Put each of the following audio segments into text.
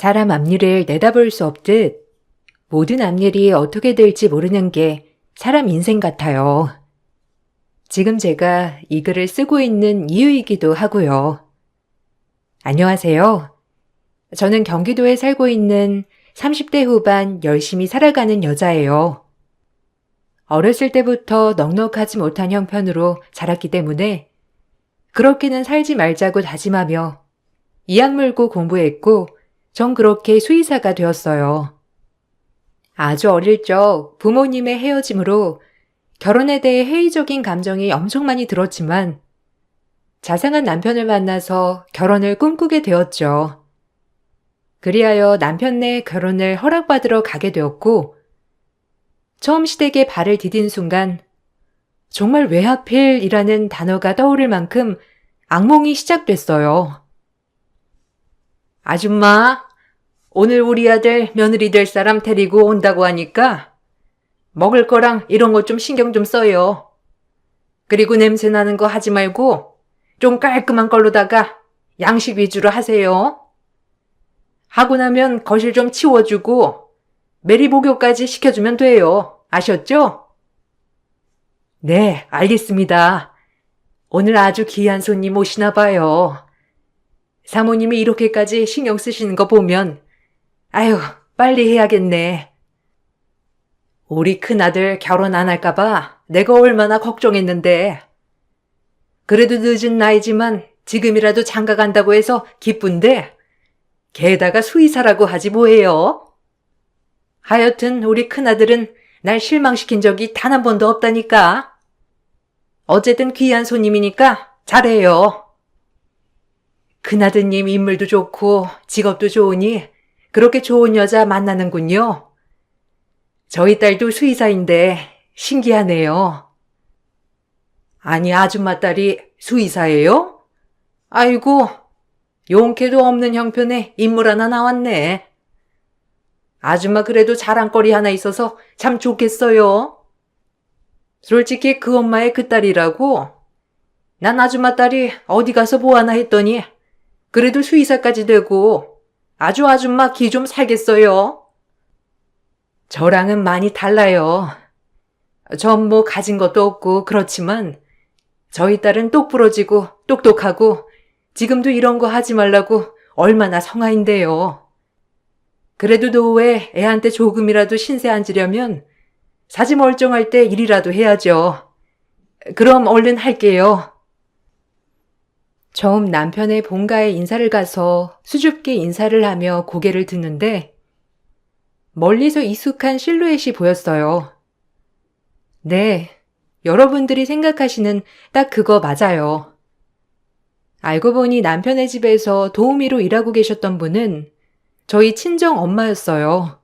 사람 앞일을 내다볼 수 없듯 모든 앞일이 어떻게 될지 모르는 게 사람 인생 같아요. 지금 제가 이 글을 쓰고 있는 이유이기도 하고요. 안녕하세요. 저는 경기도에 살고 있는 30대 후반 열심히 살아가는 여자예요. 어렸을 때부터 넉넉하지 못한 형편으로 자랐기 때문에 그렇게는 살지 말자고 다짐하며 이악 물고 공부했고 전 그렇게 수의사가 되었어요. 아주 어릴 적 부모님의 헤어짐으로 결혼에 대해 회의적인 감정이 엄청 많이 들었지만 자상한 남편을 만나서 결혼을 꿈꾸게 되었죠. 그리하여 남편네 결혼을 허락받으러 가게 되었고 처음 시댁에 발을 디딘 순간 정말 왜 하필이라는 단어가 떠오를 만큼 악몽이 시작됐어요. 아줌마, 오늘 우리 아들 며느리 될 사람 데리고 온다고 하니까 먹을 거랑 이런 거 좀 신경 좀 써요. 그리고 냄새 나는 거 하지 말고 좀 깔끔한 걸로다가 양식 위주로 하세요. 하고 나면 거실 좀 치워주고 메리 목욕까지 시켜주면 돼요. 아셨죠? 네, 알겠습니다. 오늘 아주 귀한 손님 오시나 봐요. 사모님이 이렇게까지 신경 쓰시는 거 보면 아유, 빨리 해야겠네. 우리 큰아들 결혼 안 할까봐 내가 얼마나 걱정했는데. 그래도 늦은 나이지만 지금이라도 장가 간다고 해서 기쁜데 게다가 수의사라고 하지 뭐예요. 하여튼 우리 큰아들은 날 실망시킨 적이 단 한 번도 없다니까. 어쨌든 귀한 손님이니까 잘해요. 큰아드님 인물도 좋고 직업도 좋으니 그렇게 좋은 여자 만나는군요. 저희 딸도 수의사인데 신기하네요. 아니, 아줌마 딸이 수의사예요? 아이고, 용케도 없는 형편에 인물 하나 나왔네. 아줌마 그래도 자랑거리 하나 있어서 참 좋겠어요. 솔직히 그 엄마의 그 딸이라고? 난 아줌마 딸이 어디 가서 뭐 하나 했더니 그래도 수의사까지 되고 아주 아줌마 기 좀 살겠어요. 저랑은 많이 달라요. 전 뭐 가진 것도 없고 그렇지만 저희 딸은 똑부러지고 똑똑하고 지금도 이런 거 하지 말라고 얼마나 성화인데요. 그래도 노후에 애한테 조금이라도 신세 안 지려면 사지 멀쩡할 때 일이라도 해야죠. 그럼 얼른 할게요. 처음 남편의 본가에 인사를 가서 수줍게 인사를 하며 고개를 드는데 멀리서 익숙한 실루엣이 보였어요. 네, 여러분들이 생각하시는 딱 그거 맞아요. 알고 보니 남편의 집에서 도우미로 일하고 계셨던 분은 저희 친정 엄마였어요.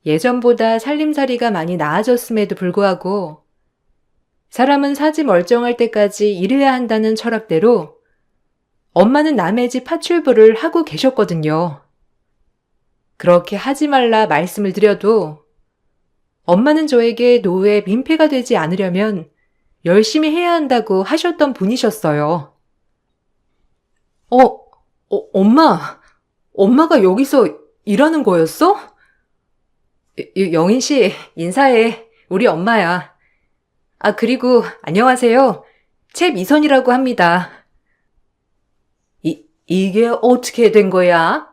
예전보다 살림살이가 많이 나아졌음에도 불구하고 사람은 사지 멀쩡할 때까지 일해야 한다는 철학대로 엄마는 남의 집 파출부를 하고 계셨거든요. 그렇게 하지 말라 말씀을 드려도 엄마는 저에게 노후에 민폐가 되지 않으려면 열심히 해야 한다고 하셨던 분이셨어요. 엄마가 여기서 일하는 거였어? 영인 씨, 인사해. 우리 엄마야. 아, 그리고 안녕하세요. 최미선이라고 합니다. 이게 어떻게 된 거야?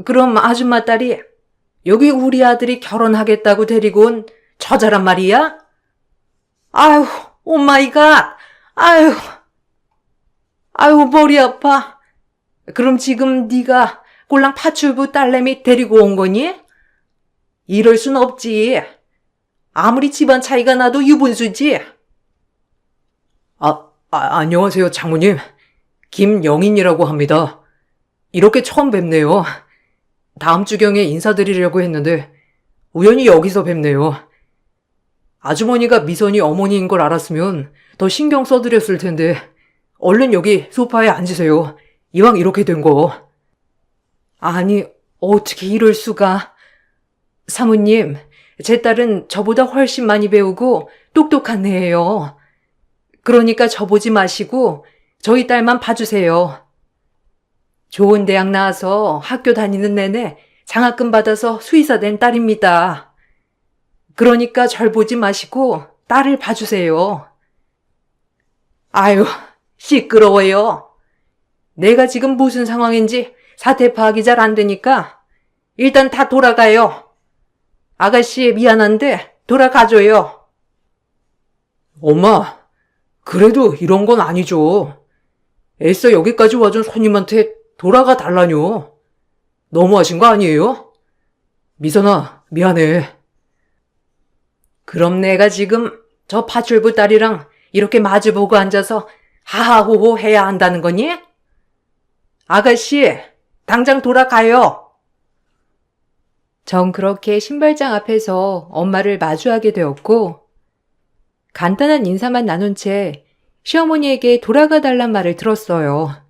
그럼 아줌마 딸이 여기 우리 아들이 결혼하겠다고 데리고 온 처자란 말이야? 아유, 오마이갓. 아유, 머리 아파. 그럼 지금 네가 꼴랑 파출부 딸내미 데리고 온 거니? 이럴 순 없지. 아무리 집안 차이가 나도 유분수지. 안녕하세요, 장모님. 김영인이라고 합니다. 이렇게 처음 뵙네요. 다음 주경에 인사드리려고 했는데 우연히 여기서 뵙네요. 아주머니가 미선이 어머니인 걸 알았으면 더 신경 써드렸을 텐데 얼른 여기 소파에 앉으세요. 이왕 이렇게 된 거. 아니, 어떻게 이럴 수가. 사모님, 제 딸은 저보다 훨씬 많이 배우고 똑똑한 애예요. 그러니까 저 보지 마시고 저희 딸만 봐주세요. 좋은 대학 나와서 학교 다니는 내내 장학금 받아서 수의사 된 딸입니다. 그러니까 절 보지 마시고 딸을 봐주세요. 아유, 시끄러워요. 내가 지금 무슨 상황인지 사태 파악이 잘 안 되니까 일단 다 돌아가요. 아가씨 미안한데 돌아가줘요. 엄마, 그래도 이런 건 아니죠. 애써 여기까지 와준 손님한테 돌아가 달라뇨. 너무하신 거 아니에요? 미선아, 미안해. 그럼 내가 지금 저 파출부 딸이랑 이렇게 마주보고 앉아서 하하호호 해야 한다는 거니? 아가씨, 당장 돌아가요. 전 그렇게 신발장 앞에서 엄마를 마주하게 되었고, 간단한 인사만 나눈 채 시어머니에게 돌아가 달란 말을 들었어요.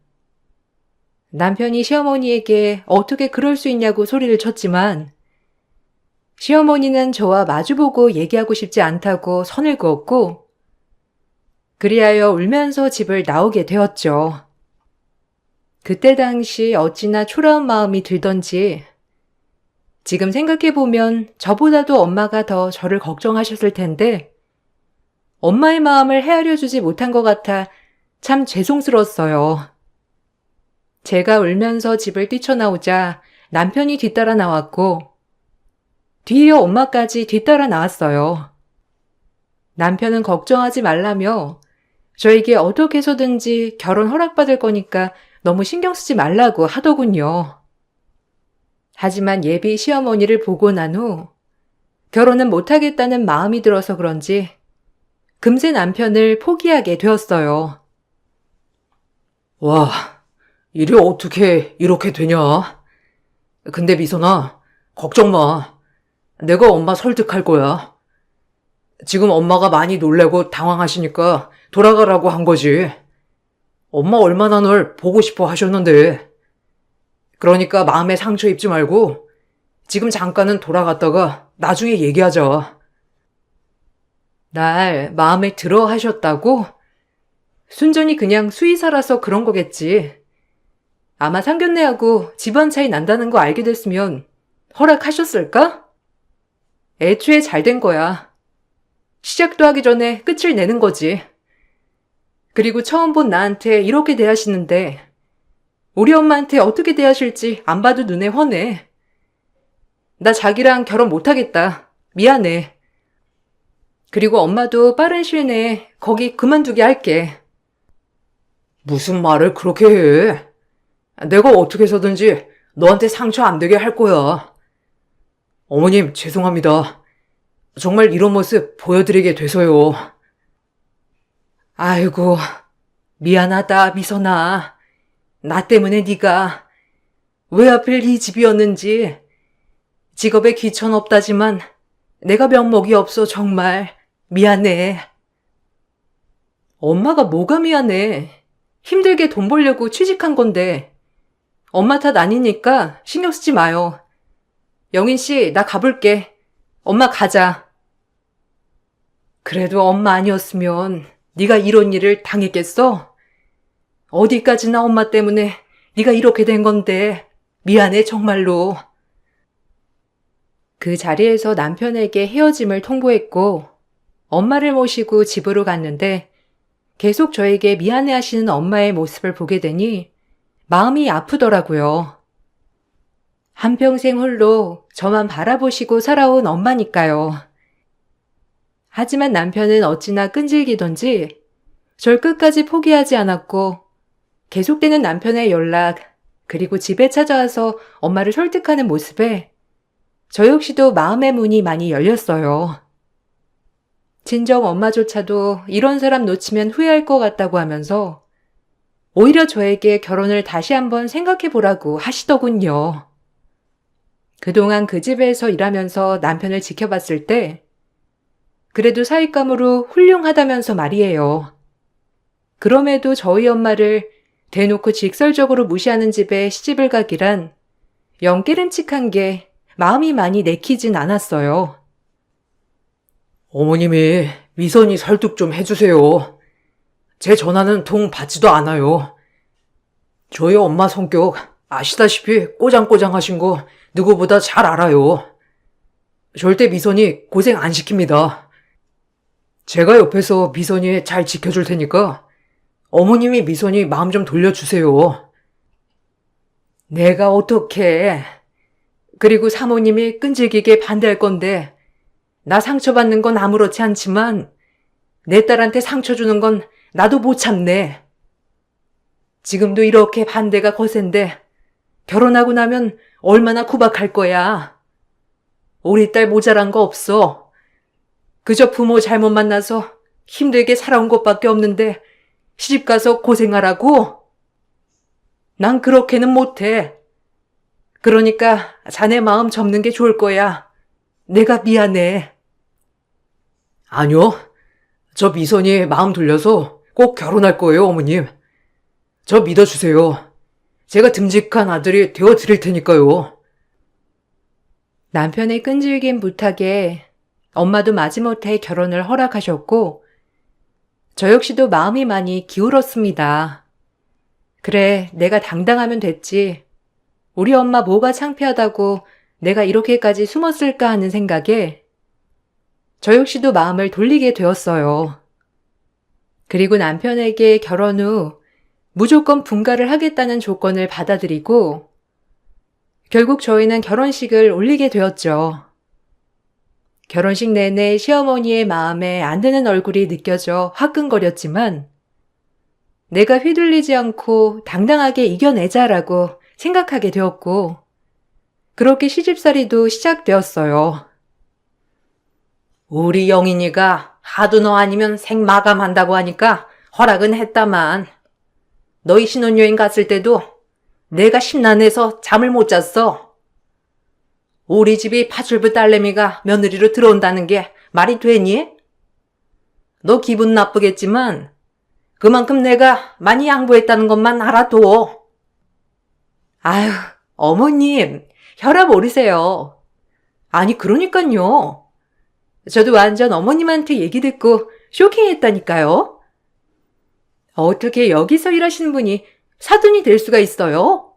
남편이 시어머니에게 어떻게 그럴 수 있냐고 소리를 쳤지만, 시어머니는 저와 마주보고 얘기하고 싶지 않다고 선을 그었고, 그리하여 울면서 집을 나오게 되었죠. 그때 당시 어찌나 초라한 마음이 들던지, 지금 생각해보면 저보다도 엄마가 더 저를 걱정하셨을 텐데, 엄마의 마음을 헤아려 주지 못한 것 같아 참 죄송스러웠어요. 제가 울면서 집을 뛰쳐나오자 남편이 뒤따라 나왔고, 뒤이어 엄마까지 뒤따라 나왔어요. 남편은 걱정하지 말라며 저에게 어떻게 해서든지 결혼 허락받을 거니까 너무 신경 쓰지 말라고 하더군요. 하지만 예비 시어머니를 보고 난 후 결혼은 못하겠다는 마음이 들어서 그런지 금세 남편을 포기하게 되었어요. 와, 일이 어떻게 이렇게 되냐? 근데 미선아, 걱정 마. 내가 엄마 설득할 거야. 지금 엄마가 많이 놀래고 당황하시니까 돌아가라고 한 거지. 엄마 얼마나 널 보고 싶어 하셨는데. 그러니까 마음에 상처 입지 말고 지금 잠깐은 돌아갔다가 나중에 얘기하자. 날 마음에 들어 하셨다고? 순전히 그냥 수의사라서 그런 거겠지. 아마 상견례하고 집안 차이 난다는 거 알게 됐으면 허락하셨을까? 애초에 잘 된 거야. 시작도 하기 전에 끝을 내는 거지. 그리고 처음 본 나한테 이렇게 대하시는데 우리 엄마한테 어떻게 대하실지 안 봐도 눈에 훤해. 나 자기랑 결혼 못하겠다. 미안해. 그리고 엄마도 빠른 시일 내에 거기 그만두게 할게. 무슨 말을 그렇게 해? 내가 어떻게 해서든지 너한테 상처 안 되게 할 거야. 어머님, 죄송합니다. 정말 이런 모습 보여드리게 돼서요. 아이고, 미안하다, 미선아. 나 때문에 네가 왜 하필 이 집이었는지. 직업에 귀천 없다지만 내가 면목이 없어 정말 미안해. 엄마가 뭐가 미안해. 힘들게 돈 벌려고 취직한 건데. 엄마 탓 아니니까 신경 쓰지 마요. 영인 씨, 나 가볼게. 엄마 가자. 그래도 엄마 아니었으면 네가 이런 일을 당했겠어? 어디까지나 엄마 때문에 네가 이렇게 된 건데 미안해 정말로. 그 자리에서 남편에게 헤어짐을 통보했고 엄마를 모시고 집으로 갔는데 계속 저에게 미안해하시는 엄마의 모습을 보게 되니 마음이 아프더라고요. 한평생 홀로 저만 바라보시고 살아온 엄마니까요. 하지만 남편은 어찌나 끈질기던지 절 끝까지 포기하지 않았고 계속되는 남편의 연락 그리고 집에 찾아와서 엄마를 설득하는 모습에 저 역시도 마음의 문이 많이 열렸어요. 친정 엄마조차도 이런 사람 놓치면 후회할 것 같다고 하면서 오히려 저에게 결혼을 다시 한번 생각해보라고 하시더군요. 그동안 그 집에서 일하면서 남편을 지켜봤을 때 그래도 사윗감으로 훌륭하다면서 말이에요. 그럼에도 저희 엄마를 대놓고 직설적으로 무시하는 집에 시집을 가기란 영 깨름칙한 게 마음이 많이 내키진 않았어요. 어머님이 미선이 설득 좀 해주세요. 제 전화는 통 받지도 않아요. 저희 엄마 성격 아시다시피 꼬장꼬장하신 거 누구보다 잘 알아요. 절대 미선이 고생 안 시킵니다. 제가 옆에서 미선이 잘 지켜줄 테니까 어머님이 미선이 마음 좀 돌려주세요. 내가 어떡해. 그리고 사모님이 끈질기게 반대할 건데 나 상처받는 건 아무렇지 않지만 내 딸한테 상처 주는 건 나도 못 참네. 지금도 이렇게 반대가 거센데 결혼하고 나면 얼마나 구박할 거야. 우리 딸 모자란 거 없어. 그저 부모 잘못 만나서 힘들게 살아온 것밖에 없는데 시집가서 고생하라고? 난 그렇게는 못해. 그러니까 자네 마음 접는 게 좋을 거야. 내가 미안해. 아니요. 저 미선이 마음 돌려서 꼭 결혼할 거예요, 어머님. 저 믿어주세요. 제가 듬직한 아들이 되어드릴 테니까요. 남편의 끈질긴 부탁에 엄마도 마지못해 결혼을 허락하셨고 저 역시도 마음이 많이 기울었습니다. 그래, 내가 당당하면 됐지. 우리 엄마 뭐가 창피하다고 내가 이렇게까지 숨었을까 하는 생각에 저 역시도 마음을 돌리게 되었어요. 그리고 남편에게 결혼 후 무조건 분가를 하겠다는 조건을 받아들이고 결국 저희는 결혼식을 올리게 되었죠. 결혼식 내내 시어머니의 마음에 안 드는 얼굴이 느껴져 화끈거렸지만 내가 휘둘리지 않고 당당하게 이겨내자라고 생각하게 되었고 그렇게 시집살이도 시작되었어요. 우리 영인이가 하도 너 아니면 생마감한다고 하니까 허락은 했다만 너희 신혼여행 갔을 때도 내가 심란해서 잠을 못 잤어. 우리 집이 파출부 딸내미가 며느리로 들어온다는 게 말이 되니? 너 기분 나쁘겠지만 그만큼 내가 많이 양보했다는 것만 알아둬. 아휴, 어머님, 혈압 오르세요. 아니, 그러니깐요. 저도 완전 어머님한테 얘기 듣고 쇼킹했다니까요. 어떻게 여기서 일하시는 분이 사돈이 될 수가 있어요?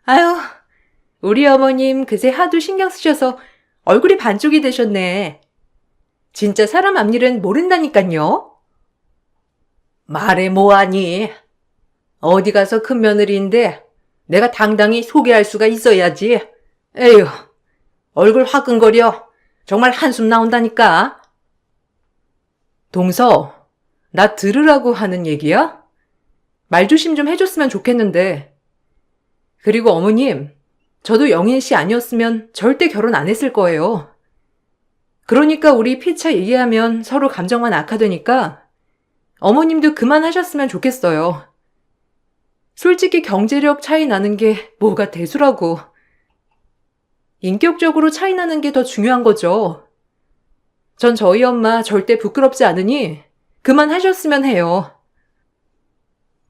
아유, 우리 어머님 그새 하도 신경 쓰셔서 얼굴이 반쪽이 되셨네. 진짜 사람 앞일은 모른다니깐요. 말해 뭐하니? 어디 가서 큰 며느리인데 내가 당당히 소개할 수가 있어야지. 에휴, 얼굴 화끈거려. 정말 한숨 나온다니까. 동서, 나 들으라고 하는 얘기야? 말조심 좀 해줬으면 좋겠는데. 그리고 어머님, 저도 영인 씨 아니었으면 절대 결혼 안 했을 거예요. 그러니까 우리 피차 얘기하면 서로 감정만 악화되니까 어머님도 그만하셨으면 좋겠어요. 솔직히 경제력 차이 나는 게 뭐가 대수라고. 인격적으로 차이 나는 게 더 중요한 거죠. 전 저희 엄마 절대 부끄럽지 않으니 그만하셨으면 해요.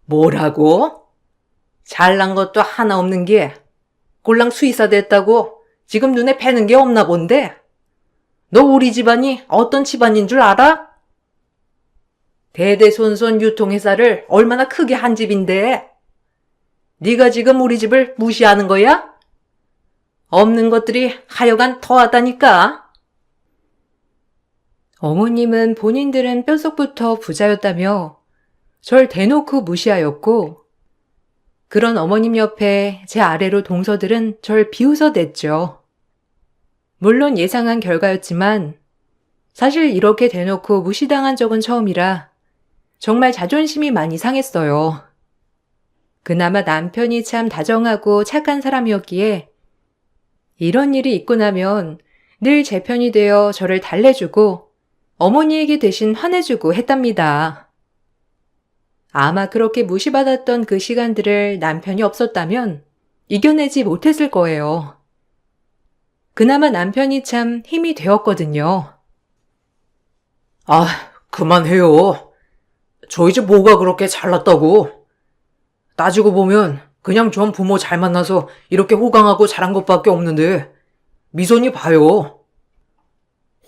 뭐라고? 잘난 것도 하나 없는 게 꼴랑 수의사 됐다고 지금 눈에 뵈는 게 없나 본데? 너 우리 집안이 어떤 집안인 줄 알아? 대대손손 유통회사를 얼마나 크게 한 집인데 네가 지금 우리 집을 무시하는 거야? 없는 것들이 하여간 더하다니까. 어머님은 본인들은 뼛속부터 부자였다며 절 대놓고 무시하였고 그런 어머님 옆에 제 아래로 동서들은 절 비웃어댔죠. 물론 예상한 결과였지만 사실 이렇게 대놓고 무시당한 적은 처음이라 정말 자존심이 많이 상했어요. 그나마 남편이 참 다정하고 착한 사람이었기에 이런 일이 있고 나면 늘 제 편이 되어 저를 달래주고 어머니에게 대신 화내주고 했답니다. 아마 그렇게 무시받았던 그 시간들을 남편이 없었다면 이겨내지 못했을 거예요. 그나마 남편이 참 힘이 되었거든요. 아, 그만해요. 저희 집 뭐가 그렇게 잘났다고. 따지고 보면 그냥 전 부모 잘 만나서 이렇게 호강하고 자란 것밖에 없는데 미선이 봐요.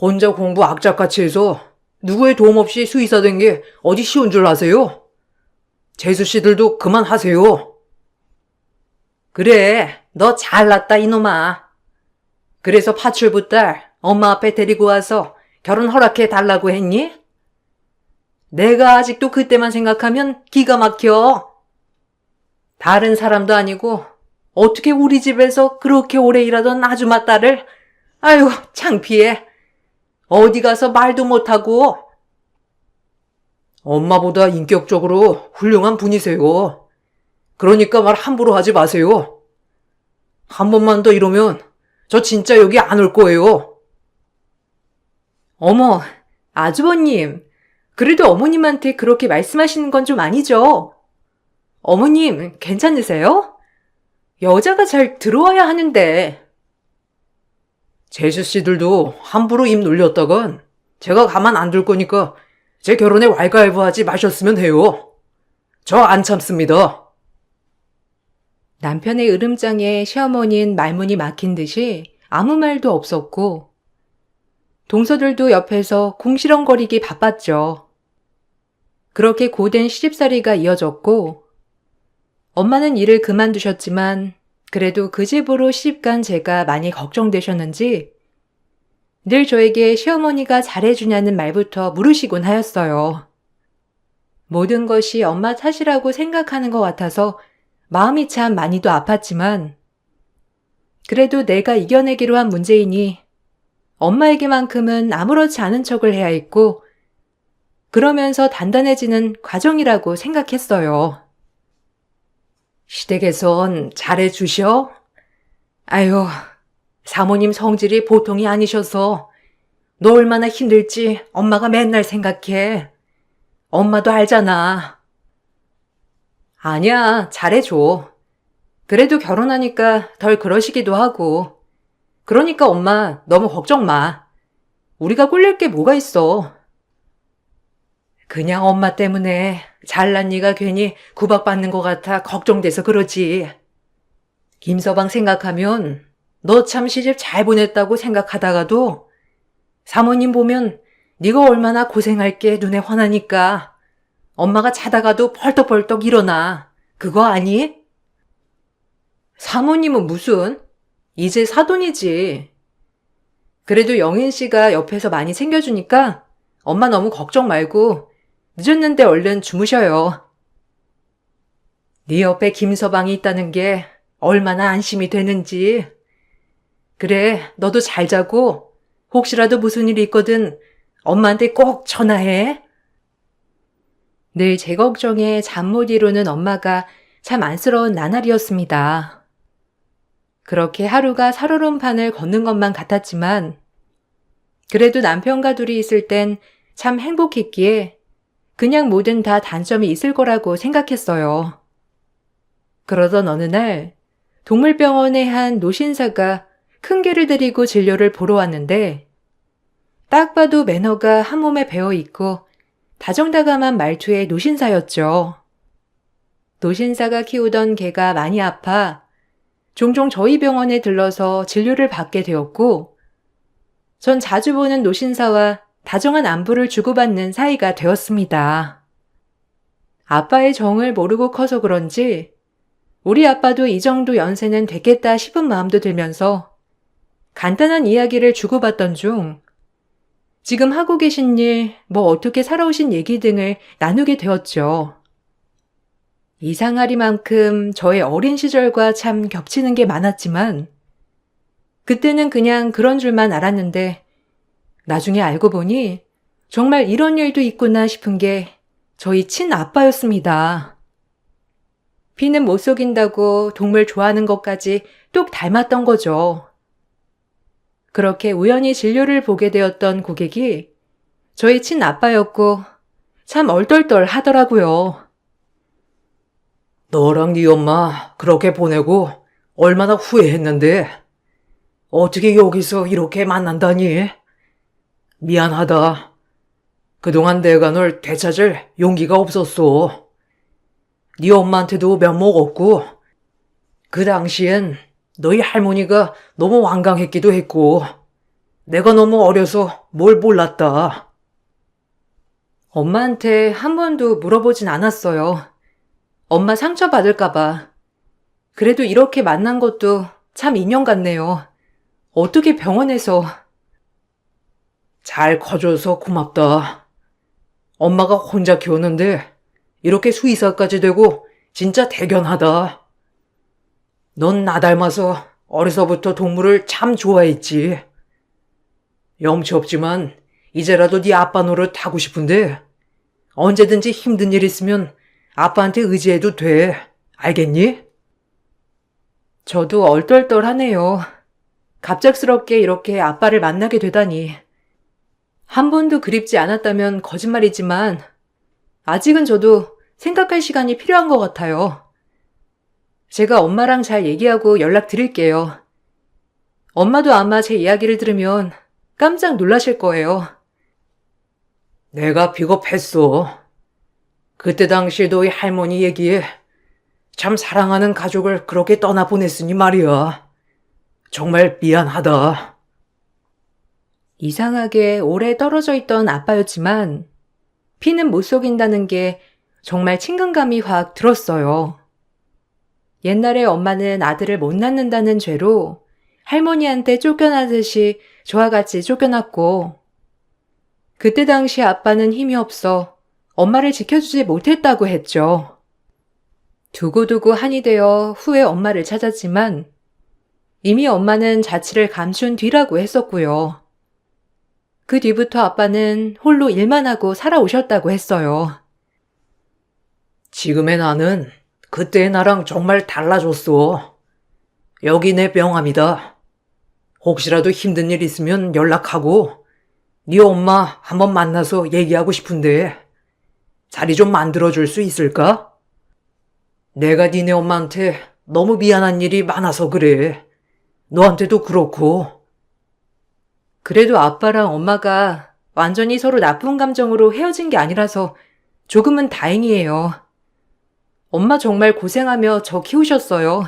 혼자 공부 악착같이 해서 누구의 도움 없이 수의사 된 게 어디 쉬운 줄 아세요? 재수 씨들도 그만하세요. 그래, 너 잘났다 이놈아. 그래서 파출부 딸 엄마 앞에 데리고 와서 결혼 허락해 달라고 했니? 내가 아직도 그때만 생각하면 기가 막혀. 다른 사람도 아니고 어떻게 우리 집에서 그렇게 오래 일하던 아줌마 딸을, 아유, 창피해. 어디 가서 말도 못하고. 엄마보다 인격적으로 훌륭한 분이세요. 그러니까 말 함부로 하지 마세요. 한 번만 더 이러면 저 진짜 여기 안 올 거예요. 어머, 아주버님. 그래도 어머님한테 그렇게 말씀하시는 건 좀 아니죠? 어머님, 괜찮으세요? 여자가 잘 들어와야 하는데. 제수씨들도 함부로 입 놀렸다간 제가 가만 안 둘 거니까 제 결혼에 왈가왈부하지 마셨으면 해요. 저 안 참습니다. 남편의 으름장에 시어머니는 말문이 막힌 듯이 아무 말도 없었고 동서들도 옆에서 궁시렁거리기 바빴죠. 그렇게 고된 시집살이가 이어졌고 엄마는 일을 그만두셨지만 그래도 그 집으로 시집간 제가 많이 걱정되셨는지 늘 저에게 시어머니가 잘해주냐는 말부터 물으시곤 하였어요. 모든 것이 엄마 탓이라고 생각하는 것 같아서 마음이 참 많이도 아팠지만 그래도 내가 이겨내기로 한 문제이니 엄마에게만큼은 아무렇지 않은 척을 해야 했고 그러면서 단단해지는 과정이라고 생각했어요. 시댁에선 잘해주셔? 아유, 사모님 성질이 보통이 아니셔서 너 얼마나 힘들지 엄마가 맨날 생각해. 엄마도 알잖아. 아니야, 잘해줘. 그래도 결혼하니까 덜 그러시기도 하고. 그러니까 엄마 너무 걱정 마. 우리가 꿀릴 게 뭐가 있어. 그냥 엄마 때문에 잘난 네가 괜히 구박받는 것 같아 걱정돼서 그러지. 김서방 생각하면 너 참 시집 잘 보냈다고 생각하다가도 사모님 보면 네가 얼마나 고생할 게 눈에 환하니까 엄마가 자다가도 벌떡벌떡 일어나. 그거 아니? 사모님은 무슨? 이제 사돈이지. 그래도 영인 씨가 옆에서 많이 챙겨주니까 엄마 너무 걱정 말고 늦었는데 얼른 주무셔요. 네 옆에 김서방이 있다는 게 얼마나 안심이 되는지. 그래, 너도 잘 자고 혹시라도 무슨 일이 있거든 엄마한테 꼭 전화해. 늘 제 걱정에 잠 못 이루는 엄마가 참 안쓰러운 나날이었습니다. 그렇게 하루가 살얼음판을 걷는 것만 같았지만 그래도 남편과 둘이 있을 땐 참 행복했기에 그냥 뭐든 다 단점이 있을 거라고 생각했어요. 그러던 어느 날 동물병원의 한 노신사가 큰 개를 데리고 진료를 보러 왔는데 딱 봐도 매너가 한 몸에 배어있고 다정다감한 말투의 노신사였죠. 노신사가 키우던 개가 많이 아파 종종 저희 병원에 들러서 진료를 받게 되었고 전 자주 보는 노신사와 다정한 안부를 주고받는 사이가 되었습니다. 아빠의 정을 모르고 커서 그런지 우리 아빠도 이 정도 연세는 됐겠다 싶은 마음도 들면서 간단한 이야기를 주고받던 중 지금 하고 계신 일, 뭐 어떻게 살아오신 얘기 등을 나누게 되었죠. 이상하리만큼 저의 어린 시절과 참 겹치는 게 많았지만 그때는 그냥 그런 줄만 알았는데 나중에 알고 보니 정말 이런 일도 있구나 싶은 게 저희 친아빠였습니다. 피는 못 속인다고 동물 좋아하는 것까지 똑 닮았던 거죠. 그렇게 우연히 진료를 보게 되었던 고객이 저희 친아빠였고 참 얼떨떨 하더라고요. 너랑 네 엄마 그렇게 보내고 얼마나 후회했는데 어떻게 여기서 이렇게 만난다니? 미안하다. 그동안 내가 널 되찾을 용기가 없었어. 네 엄마한테도 면목 없고 그 당시엔 너희 할머니가 너무 완강했기도 했고 내가 너무 어려서 뭘 몰랐다. 엄마한테 한 번도 물어보진 않았어요. 엄마 상처받을까 봐. 그래도 이렇게 만난 것도 참 인연 같네요. 어떻게 병원에서. 잘 커줘서 고맙다. 엄마가 혼자 키웠는데 이렇게 수의사까지 되고 진짜 대견하다. 넌 나 닮아서 어려서부터 동물을 참 좋아했지. 염치 없지만 이제라도 네 아빠 노릇 하고 싶은데 언제든지 힘든 일 있으면 아빠한테 의지해도 돼. 알겠니? 저도 얼떨떨하네요. 갑작스럽게 이렇게 아빠를 만나게 되다니. 한 번도 그립지 않았다면 거짓말이지만 아직은 저도 생각할 시간이 필요한 것 같아요. 제가 엄마랑 잘 얘기하고 연락드릴게요. 엄마도 아마 제 이야기를 들으면 깜짝 놀라실 거예요. 내가 비겁했어. 그때 당시에도 이 할머니 얘기에 참 사랑하는 가족을 그렇게 떠나보냈으니 말이야. 정말 미안하다. 이상하게 오래 떨어져 있던 아빠였지만 피는 못 속인다는 게 정말 친근감이 확 들었어요. 옛날에 엄마는 아들을 못 낳는다는 죄로 할머니한테 쫓겨나듯이 저와 같이 쫓겨났고 그때 당시 아빠는 힘이 없어 엄마를 지켜주지 못했다고 했죠. 두고두고 한이 되어 후에 엄마를 찾았지만 이미 엄마는 자취를 감춘 뒤라고 했었고요. 그 뒤부터 아빠는 홀로 일만 하고 살아오셨다고 했어요. 지금의 나는 그때의 나랑 정말 달라졌어. 여기 내 명함이다. 혹시라도 힘든 일 있으면 연락하고 네 엄마 한번 만나서 얘기하고 싶은데 자리 좀 만들어줄 수 있을까? 내가 니네 엄마한테 너무 미안한 일이 많아서 그래. 너한테도 그렇고. 그래도 아빠랑 엄마가 완전히 서로 나쁜 감정으로 헤어진 게 아니라서 조금은 다행이에요. 엄마 정말 고생하며 저 키우셨어요.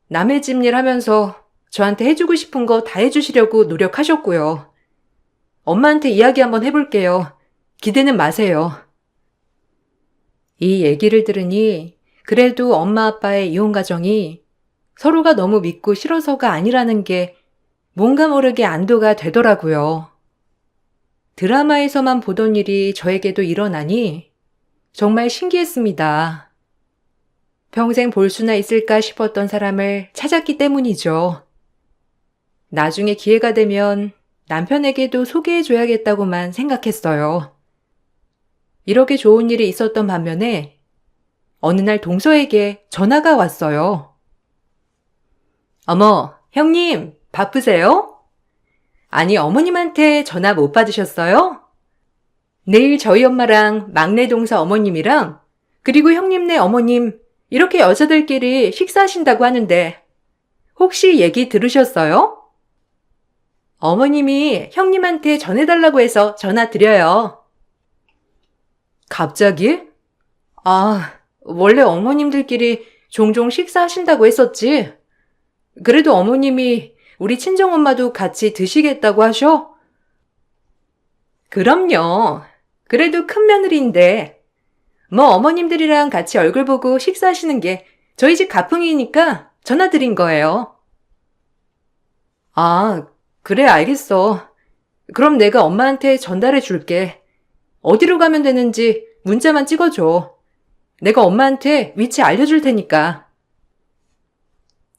남의 집 일 하면서 저한테 해주고 싶은 거 다 해주시려고 노력하셨고요. 엄마한테 이야기 한번 해볼게요. 기대는 마세요. 이 얘기를 들으니 그래도 엄마 아빠의 이혼 가정이 서로가 너무 믿고 싫어서가 아니라는 게 뭔가 모르게 안도가 되더라고요. 드라마에서만 보던 일이 저에게도 일어나니 정말 신기했습니다. 평생 볼 수나 있을까 싶었던 사람을 찾았기 때문이죠. 나중에 기회가 되면 남편에게도 소개해줘야겠다고만 생각했어요. 이렇게 좋은 일이 있었던 반면에 어느 날 동서에게 전화가 왔어요. 어머, 형님, 바쁘세요? 아니, 어머님한테 전화 못 받으셨어요? 내일 저희 엄마랑 막내 동서 어머님이랑 그리고 형님네 어머님 이렇게 여자들끼리 식사하신다고 하는데 혹시 얘기 들으셨어요? 어머님이 형님한테 전해달라고 해서 전화 드려요. 갑자기? 아, 원래 어머님들끼리 종종 식사하신다고 했었지. 그래도 어머님이 우리 친정엄마도 같이 드시겠다고 하셔? 그럼요. 그래도 큰 며느리인데 뭐 어머님들이랑 같이 얼굴 보고 식사하시는 게 저희 집 가풍이니까 전화 드린 거예요. 아, 그래 알겠어. 그럼 내가 엄마한테 전달해 줄게. 어디로 가면 되는지 문자만 찍어줘. 내가 엄마한테 위치 알려줄 테니까.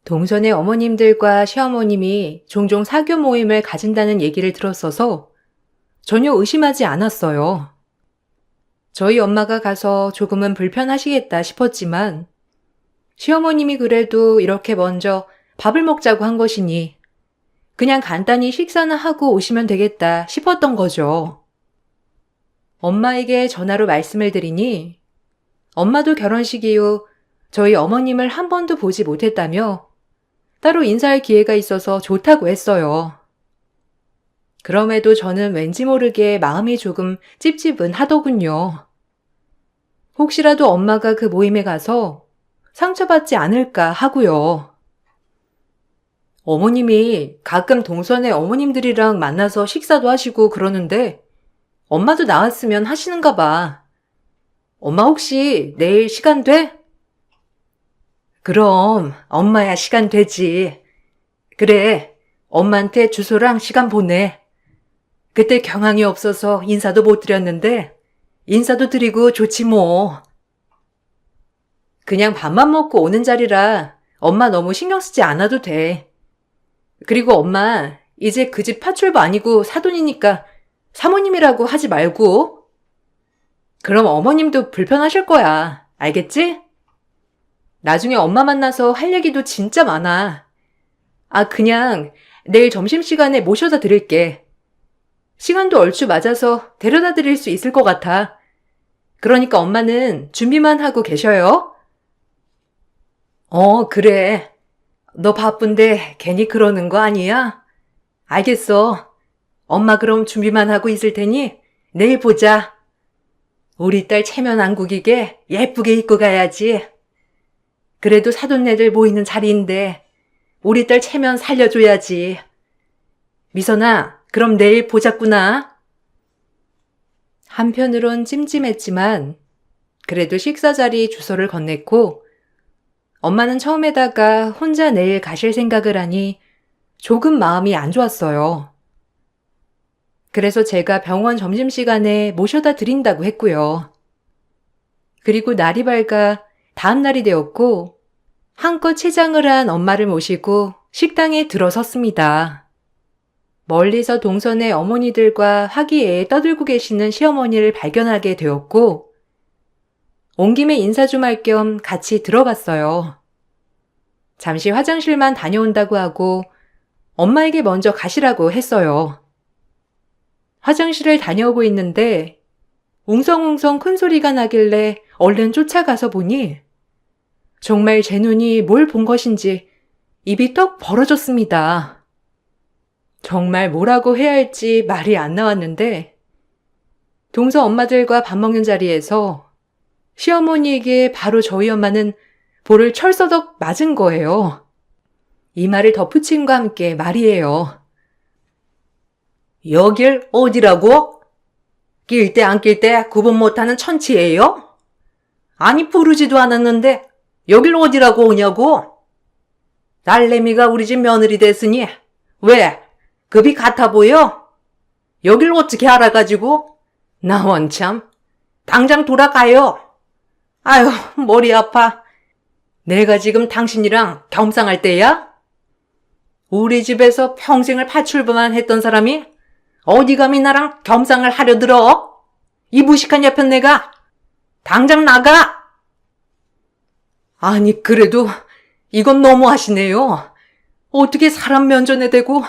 동선의 어머님들과 시어머님이 종종 사교 모임을 가진다는 얘기를 들었어서 전혀 의심하지 않았어요. 저희 엄마가 가서 조금은 불편하시겠다 싶었지만 시어머님이 그래도 이렇게 먼저 밥을 먹자고 한 것이니 그냥 간단히 식사나 하고 오시면 되겠다 싶었던 거죠. 엄마에게 전화로 말씀을 드리니 엄마도 결혼식 이후 저희 어머님을 한 번도 보지 못했다며 따로 인사할 기회가 있어서 좋다고 했어요. 그럼에도 저는 왠지 모르게 마음이 조금 찝찝은 하더군요. 혹시라도 엄마가 그 모임에 가서 상처받지 않을까 하고요. 어머님이 가끔 동선의 어머님들이랑 만나서 식사도 하시고 그러는데 엄마도 나왔으면 하시는가 봐. 엄마 혹시 내일 시간 돼? 그럼 엄마야 시간 되지. 그래, 엄마한테 주소랑 시간 보내. 그때 경황이 없어서 인사도 못 드렸는데 인사도 드리고 좋지 뭐. 그냥 밥만 먹고 오는 자리라 엄마 너무 신경 쓰지 않아도 돼. 그리고 엄마 이제 그 집 파출부 아니고 사돈이니까 사모님이라고 하지 말고. 그럼 어머님도 불편하실 거야. 알겠지? 나중에 엄마 만나서 할 얘기도 진짜 많아. 아, 그냥 내일 점심시간에 모셔다 드릴게. 시간도 얼추 맞아서 데려다 드릴 수 있을 것 같아. 그러니까 엄마는 준비만 하고 계셔요. 그래. 너 바쁜데 괜히 그러는 거 아니야? 알겠어. 엄마 그럼 준비만 하고 있을 테니 내일 보자. 우리 딸 체면 안 구기게 예쁘게 입고 가야지. 그래도 사돈네들 모이는 자리인데 우리 딸 체면 살려줘야지. 미선아, 그럼 내일 보자꾸나. 한편으론 찜찜했지만 그래도 식사 자리 주소를 건넸고 엄마는 처음에다가 혼자 내일 가실 생각을 하니 조금 마음이 안 좋았어요. 그래서 제가 병원 점심시간에 모셔다 드린다고 했고요. 그리고 날이 밝아 다음 날이 되었고 한껏 치장을 한 엄마를 모시고 식당에 들어섰습니다. 멀리서 동선의 어머니들과 화기애애 떠들고 계시는 시어머니를 발견하게 되었고 온 김에 인사 좀 할 겸 같이 들어갔어요. 잠시 화장실만 다녀온다고 하고 엄마에게 먼저 가시라고 했어요. 화장실을 다녀오고 있는데 웅성웅성 큰 소리가 나길래 얼른 쫓아가서 보니 정말 제 눈이 뭘 본 것인지 입이 떡 벌어졌습니다. 정말 뭐라고 해야 할지 말이 안 나왔는데 동서 엄마들과 밥 먹는 자리에서 시어머니에게 바로 저희 엄마는 볼을 철서덕 맞은 거예요. 이 말을 덧붙임과 함께 말이에요. 여길 어디라고? 낄 때 안 낄 때 구분 못하는 천치예요? 아니 부르지도 않았는데 여길 어디라고 오냐고? 딸내미가 우리 집 며느리 됐으니 왜? 급이 같아 보여? 여길 어떻게 알아가지고? 나 원참 당장 돌아가요. 아유 머리 아파. 내가 지금 당신이랑 겸상할 때야? 우리 집에서 평생을 파출부만 했던 사람이 어디 감히 나랑 겸상을 하려 들어? 이 무식한 여편네가 당장 나가! 아니 그래도 이건 너무하시네요. 어떻게 사람 면전에 대고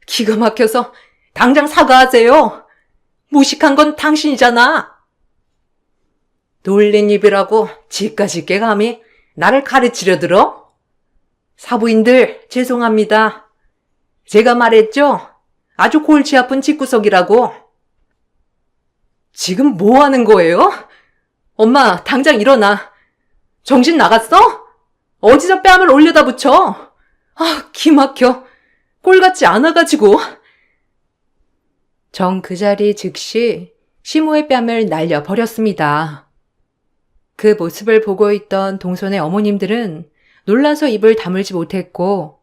기가 막혀서 당장 사과하세요. 무식한 건 당신이잖아. 놀린 입이라고 지까짓게 감히 나를 가르치려 들어? 사부인들 죄송합니다. 제가 말했죠? 아주 골치 아픈 집구석이라고. 지금 뭐 하는 거예요? 엄마 당장 일어나. 정신 나갔어? 어디서 뺨을 올려다 붙여? 아, 기막혀. 꼴같지 않아가지고. 정 그 자리 즉시 시모의 뺨을 날려버렸습니다. 그 모습을 보고 있던 동선의 어머님들은 놀라서 입을 다물지 못했고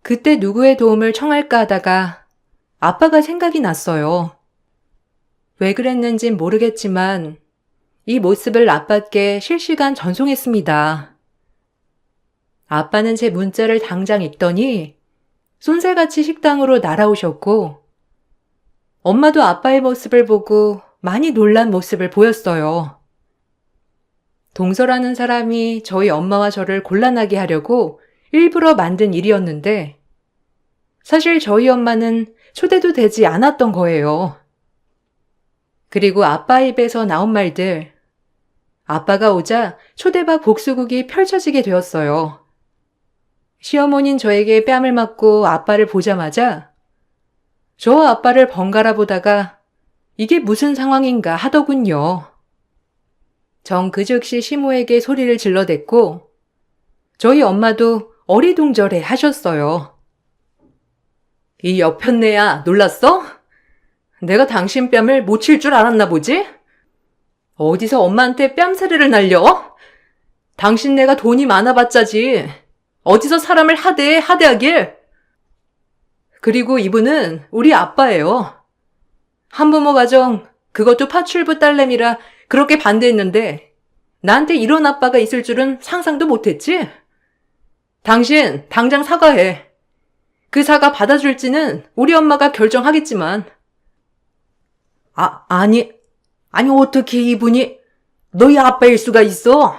그때 누구의 도움을 청할까 하다가 아빠가 생각이 났어요. 왜 그랬는진 모르겠지만 이 모습을 아빠께 실시간 전송했습니다. 아빠는 제 문자를 당장 읽더니 쏜살같이 식당으로 날아오셨고 엄마도 아빠의 모습을 보고 많이 놀란 모습을 보였어요. 동서라는 사람이 저희 엄마와 저를 곤란하게 하려고 일부러 만든 일이었는데 사실 저희 엄마는 초대도 되지 않았던 거예요. 그리고 아빠 입에서 나온 말들, 아빠가 오자 초대박 복수국이 펼쳐지게 되었어요. 시어머니는 저에게 뺨을 맞고 아빠를 보자마자 저 아빠를 번갈아 보다가 이게 무슨 상황인가 하더군요. 정 그 즉시 시모에게 소리를 질러댔고 저희 엄마도 어리둥절해 하셨어요. 이 여편네야 놀랐어? 내가 당신 뺨을 못 칠 줄 알았나 보지? 어디서 엄마한테 뺨사리를 날려? 당신네가 돈이 많아봤자지. 어디서 사람을 하대하길. 그리고 이분은 우리 아빠예요. 한부모 가정, 그것도 파출부 딸내미라 그렇게 반대했는데 나한테 이런 아빠가 있을 줄은 상상도 못했지? 당신 당장 사과해. 그 사과 받아줄지는 우리 엄마가 결정하겠지만. 아니 어떻게 이분이 너희 아빠일 수가 있어?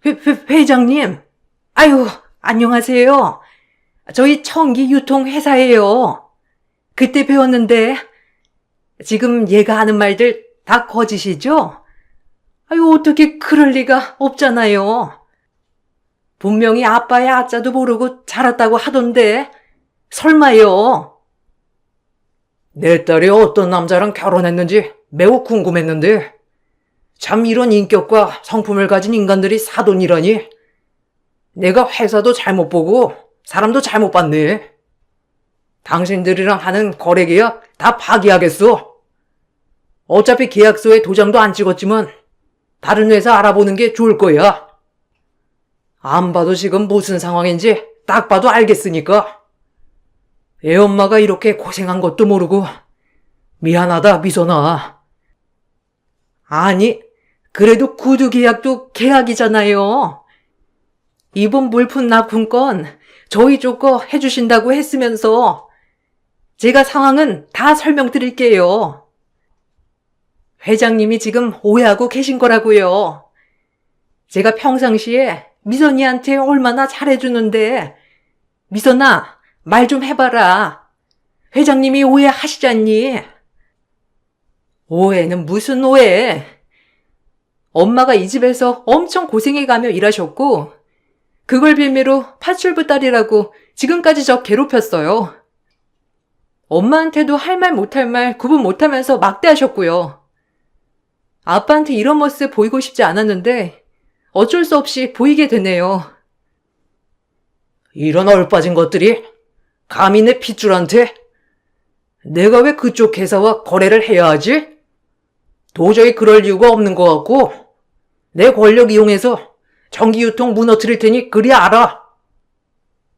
회장님. 아유, 안녕하세요. 저희 청기 유통회사예요. 그때 배웠는데 지금 얘가 하는 말들 다 거짓이죠? 아유, 어떻게 그럴 리가 없잖아요. 분명히 아빠의 아자도 모르고 자랐다고 하던데 설마요. 내 딸이 어떤 남자랑 결혼했는지 매우 궁금했는데 참 이런 인격과 성품을 가진 인간들이 사돈이라니. 내가 회사도 잘못 보고 사람도 잘못 봤네. 당신들이랑 하는 거래 계약 다 파기하겠어. 어차피 계약서에 도장도 안 찍었지만 다른 회사 알아보는 게 좋을 거야. 안 봐도 지금 무슨 상황인지 딱 봐도 알겠으니까. 애 엄마가 이렇게 고생한 것도 모르고 미안하다, 미선아. 아니, 그래도 구두 계약도 계약이잖아요. 이번 물품 납품건 저희 쪽 거 해주신다고 했으면서 제가 상황은 다 설명드릴게요. 회장님이 지금 오해하고 계신 거라고요. 제가 평상시에 미선이한테 얼마나 잘해주는데 미선아, 말 좀 해봐라. 회장님이 오해하시잖니. 오해는 무슨 오해. 엄마가 이 집에서 엄청 고생해가며 일하셨고 그걸 빌미로 파출부 딸이라고 지금까지 저 괴롭혔어요. 엄마한테도 할 말 못할 말 구분 못하면서 막대하셨고요. 아빠한테 이런 모습 보이고 싶지 않았는데 어쩔 수 없이 보이게 되네요. 이런 얼빠진 것들이 감히 내 핏줄한테? 내가 왜 그쪽 회사와 거래를 해야 하지? 도저히 그럴 이유가 없는 것 같고 내 권력 이용해서 전기유통 무너뜨릴 테니 그리 알아.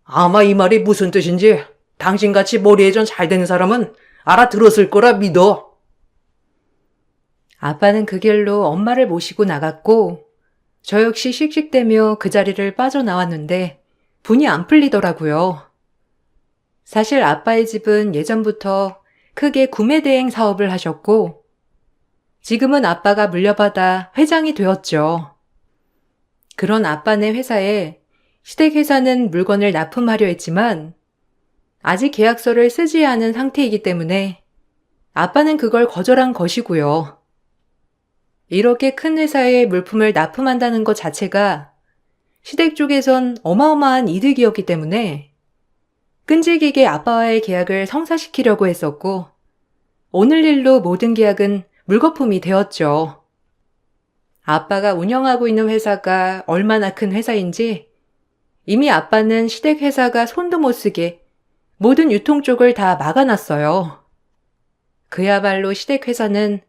아마 이 말이 무슨 뜻인지 당신같이 머리에 잘 되는 사람은 알아들었을 거라 믿어. 아빠는 그 길로 엄마를 모시고 나갔고 저 역시 씩씩대며 그 자리를 빠져나왔는데 분이 안 풀리더라고요. 사실 아빠의 집은 예전부터 크게 구매대행 사업을 하셨고 지금은 아빠가 물려받아 회장이 되었죠. 그런 아빠네 회사에 시댁회사는 물건을 납품하려 했지만 아직 계약서를 쓰지 않은 상태이기 때문에 아빠는 그걸 거절한 것이고요. 이렇게 큰 회사에 물품을 납품한다는 것 자체가 시댁 쪽에선 어마어마한 이득이었기 때문에 끈질기게 아빠와의 계약을 성사시키려고 했었고 오늘 일로 모든 계약은 물거품이 되었죠. 아빠가 운영하고 있는 회사가 얼마나 큰 회사인지 이미 아빠는 시댁 회사가 손도 못 쓰게 모든 유통 쪽을 다 막아놨어요. 그야말로 시댁 회사는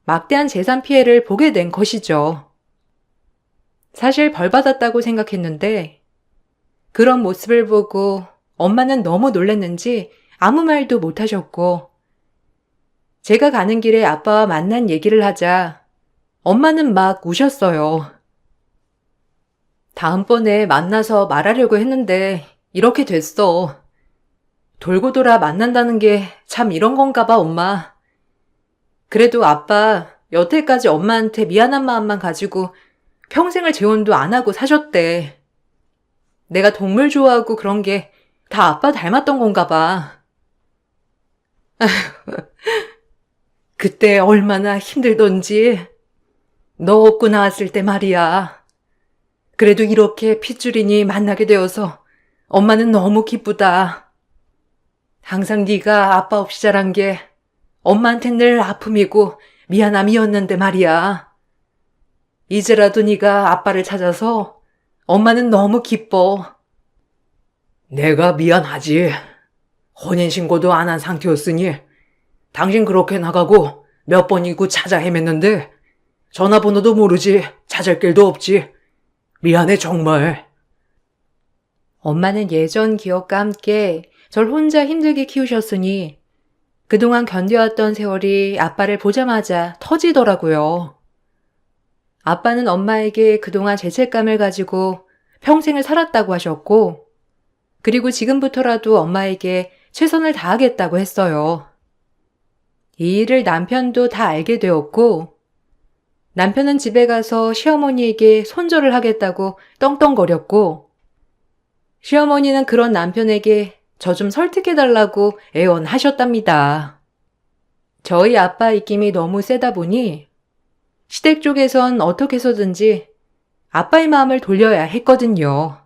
막대한 재산 피해를 보게 된 것이죠. 사실 벌 받았다고 생각했는데 그런 모습을 보고 엄마는 너무 놀랐는지 아무 말도 못 하셨고 제가 가는 길에 아빠와 만난 얘기를 하자 엄마는 막 우셨어요. 다음번에 만나서 말하려고 했는데 이렇게 됐어. 돌고 돌아 만난다는 게 참 이런 건가 봐, 엄마. 그래도 아빠 여태까지 엄마한테 미안한 마음만 가지고 평생을 재혼도 안 하고 사셨대. 내가 동물 좋아하고 그런 게 다 아빠 닮았던 건가 봐. 그때 얼마나 힘들던지. 너 업고 나왔을 때 말이야. 그래도 이렇게 핏줄이니 만나게 되어서 엄마는 너무 기쁘다. 항상 네가 아빠 없이 자란 게 엄마한텐 늘 아픔이고 미안함이었는데 말이야. 이제라도 네가 아빠를 찾아서 엄마는 너무 기뻐. 내가 미안하지. 혼인신고도 안 한 상태였으니 당신 그렇게 나가고 몇 번이고 찾아 헤맸는데 전화번호도 모르지 찾을 길도 없지. 미안해, 정말. 엄마는 예전 기억과 함께 절 혼자 힘들게 키우셨으니 그동안 견뎌왔던 세월이 아빠를 보자마자 터지더라고요. 아빠는 엄마에게 그동안 죄책감을 가지고 평생을 살았다고 하셨고, 그리고 지금부터라도 엄마에게 최선을 다하겠다고 했어요. 이 일을 남편도 다 알게 되었고, 남편은 집에 가서 시어머니에게 손절을 하겠다고 떵떵거렸고, 시어머니는 그런 남편에게 저 좀 설득해달라고 애원하셨답니다. 저희 아빠 입김이 너무 세다 보니 시댁 쪽에선 어떻게 해서든지 아빠의 마음을 돌려야 했거든요.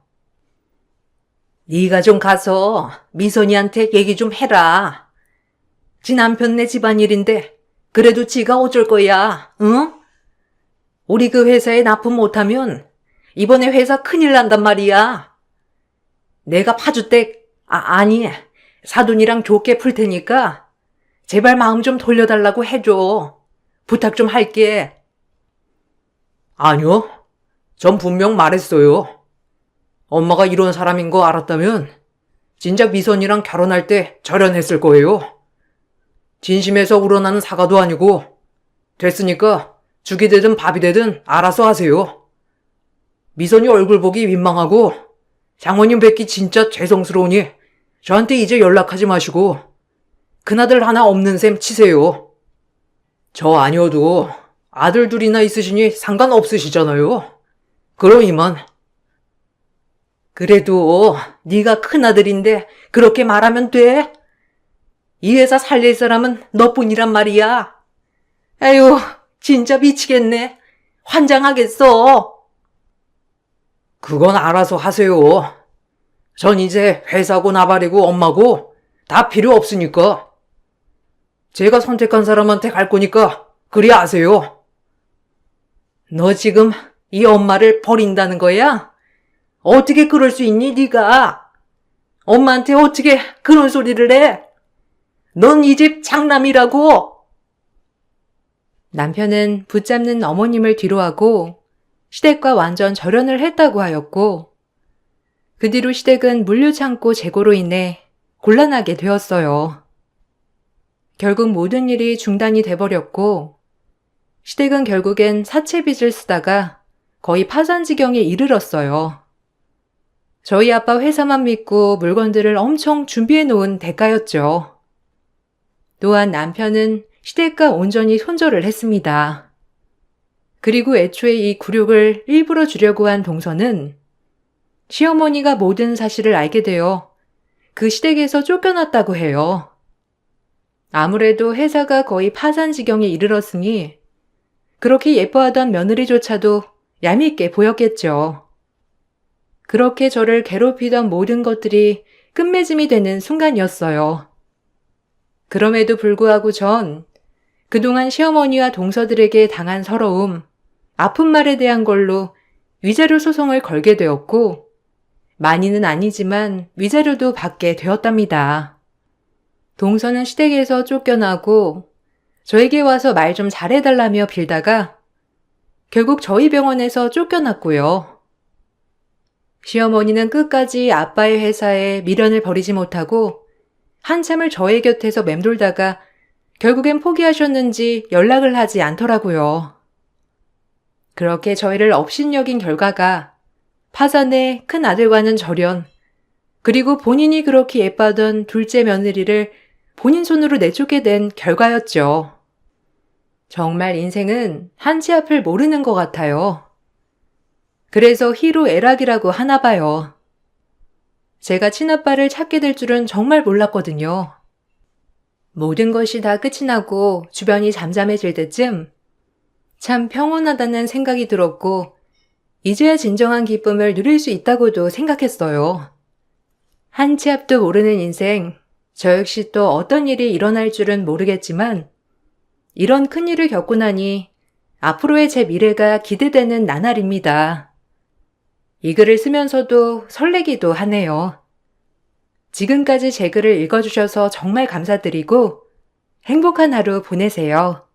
네가 좀 가서 미선이한테 얘기 좀 해라. 지 남편네 집안일인데 그래도 지가 어쩔 거야, 응? 우리 그 회사에 납품 못하면 이번에 회사 큰일 난단 말이야. 내가 파주댁, 아니, 사돈이랑 좋게 풀 테니까 제발 마음 좀 돌려달라고 해줘. 부탁 좀 할게. 아니요. 전 분명 말했어요. 엄마가 이런 사람인 거 알았다면 진짜 미선이랑 결혼할 때 절연했을 거예요. 진심에서 우러나는 사과도 아니고 됐으니까 죽이 되든 밥이 되든 알아서 하세요. 미선이 얼굴 보기 민망하고 장모님 뵙기 진짜 죄송스러우니 저한테 이제 연락하지 마시고 큰아들 하나 없는 셈 치세요. 저 아니어도 아들 둘이나 있으시니 상관없으시잖아요. 그럼 이만. 그래도 네가 큰아들인데 그렇게 말하면 돼? 이 회사 살릴 사람은 너뿐이란 말이야. 에휴, 진짜 미치겠네. 환장하겠어. 그건 알아서 하세요. 전 이제 회사고 나발이고 엄마고 다 필요 없으니까. 제가 선택한 사람한테 갈 거니까 그리 아세요. 너 지금 이 엄마를 버린다는 거야? 어떻게 그럴 수 있니, 네가? 엄마한테 어떻게 그런 소리를 해? 넌 이 집 장남이라고. 남편은 붙잡는 어머님을 뒤로하고 시댁과 완전 절연을 했다고 하였고, 그 뒤로 시댁은 물류창고 재고로 인해 곤란하게 되었어요. 결국 모든 일이 중단이 돼버렸고, 시댁은 결국엔 사채빚을 쓰다가 거의 파산 지경에 이르렀어요. 저희 아빠 회사만 믿고 물건들을 엄청 준비해 놓은 대가였죠. 또한 남편은 시댁과 온전히 손절을 했습니다. 그리고 애초에 이 굴욕을 일부러 주려고 한 동서는 시어머니가 모든 사실을 알게 되어 그 시댁에서 쫓겨났다고 해요. 아무래도 회사가 거의 파산 지경에 이르렀으니 그렇게 예뻐하던 며느리조차도 얄밉게 보였겠죠. 그렇게 저를 괴롭히던 모든 것들이 끝맺음이 되는 순간이었어요. 그럼에도 불구하고 전 그동안 시어머니와 동서들에게 당한 서러움, 아픈 말에 대한 걸로 위자료 소송을 걸게 되었고, 많이는 아니지만 위자료도 받게 되었답니다. 동서는 시댁에서 쫓겨나고 저에게 와서 말 좀 잘해달라며 빌다가 결국 저희 병원에서 쫓겨났고요. 시어머니는 끝까지 아빠의 회사에 미련을 버리지 못하고 한참을 저의 곁에서 맴돌다가 결국엔 포기하셨는지 연락을 하지 않더라고요. 그렇게 저희를 업신여긴 결과가 파산에 큰 아들과는 절연, 그리고 본인이 그렇게 예뻐하던 둘째 며느리를 본인 손으로 내쫓게 된 결과였죠. 정말 인생은 한치 앞을 모르는 것 같아요. 그래서 희로애락이라고 하나 봐요. 제가 친아빠를 찾게 될 줄은 정말 몰랐거든요. 모든 것이 다 끝이 나고 주변이 잠잠해질 때쯤 참 평온하다는 생각이 들었고 이제야 진정한 기쁨을 누릴 수 있다고도 생각했어요. 한치 앞도 모르는 인생, 저 역시 또 어떤 일이 일어날 줄은 모르겠지만 이런 큰일을 겪고 나니 앞으로의 제 미래가 기대되는 나날입니다. 이 글을 쓰면서도 설레기도 하네요. 지금까지 제 글을 읽어주셔서 정말 감사드리고 행복한 하루 보내세요.